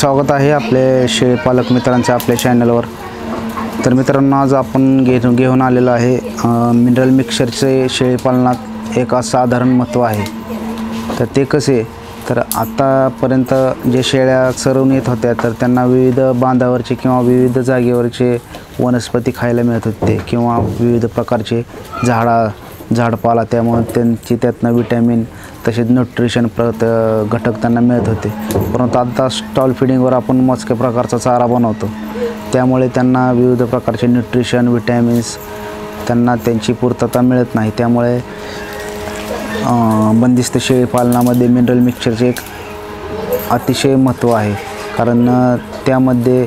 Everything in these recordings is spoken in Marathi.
स्वागत आहे आपले शेळीपालक मित्रांच्या आपल्या चॅनलवर। तर मित्रांनो, आज आपण घेऊन आलेलो आहे मिनरल मिक्सचरचे शेळीपालनात एक असाधारण महत्त्व आहे। तर ते कसे, तर आतापर्यंत जे शेळ्या चरवून येत होत्या तर त्यांना विविध बांधावरचे किंवा विविध जागेवरचे वनस्पती खायला मिळत होते किंवा विविध प्रकारचे झाडपाला, त्यामुळे त्यांची त्यातनं विटॅमिन तसेच न्यूट्रिशन घटक त्यांना मिळत होते। परंतु आता स्टॉल फिडिंगवर आपण मोजक्या प्रकारचा चारा बनवतो, त्यामुळे त्यांना विविध प्रकारचे न्यूट्रिशन विटॅमिन्स त्यांना त्यांची पूर्तता मिळत नाही। त्यामुळे बंदिस्त शेळीपालनामध्ये मिनरल मिक्सचरचे एक अतिशय महत्त्व आहे, कारण त्यामध्ये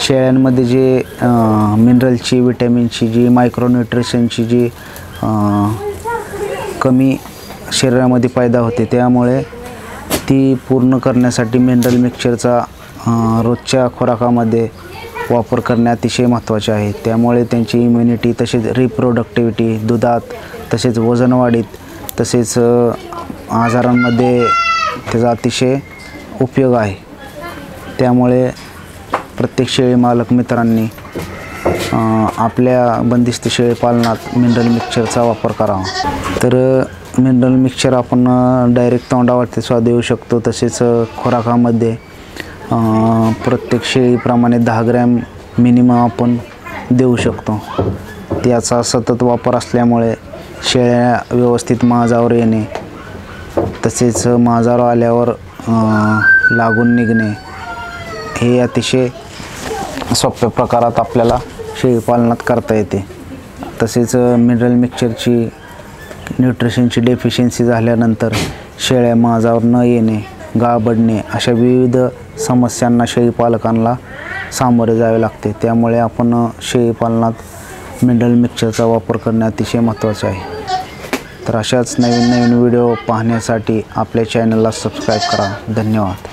शेळ्यांमध्ये जे मिनरलची विटॅमिनची जी मायक्रोन्यूट्रिशनची जी कमी शरीरामध्ये पैदा होते, त्यामुळे ती पूर्ण करण्यासाठी मिनरल मिक्सचरचा रोजच्या खुराकामध्ये वापर करणे अतिशय महत्त्वाचे आहे। त्यामुळे त्यांची इम्युनिटी तसेच रिप्रोडक्टिव्हिटी दुधात तसेच वजन वाढीत तसेच आजारांमध्ये त्याचा अतिशय उपयोग आहे। त्यामुळे प्रत्येक शेळी मालक मित्रांनी आपल्या बंदिस्त शेळीपालनात मिनरल मिक्सचरचा वापर करावा। तर मिनरल मिक्सचर आपण डायरेक्ट तोंडावरती स्वाद देऊ शकतो, तसेच खुराकामध्ये प्रत्येक शेळीप्रमाणे 10 ग्रॅम मिनिमम आपण देऊ शकतो। त्याचा सतत वापर असल्यामुळे शेळ्या व्यवस्थित माजावर येणे तसेच माजावर आल्यावर लागून निघणे हे अतिशय सोप्या प्रकारात आपल्याला शेळीपालनात करता येते। तसेच मिनरल मिक्सचरची न्यूट्रिशनची डेफिशियन्सी झाल्यानंतर शेळ्या माजावर न येणे, गाळबडणे अशा विविध समस्यांना शेळीपालकांना सामोरे जावे लागते। त्यामुळे आपण शेळीपालनात मिनरल मिक्सचरचा वापर करणे अतिशय महत्त्वाचे आहे। तर अशाच नवीन व्हिडिओ पाहण्यासाठी आपल्या चॅनलला सबस्क्राईब करा। धन्यवाद।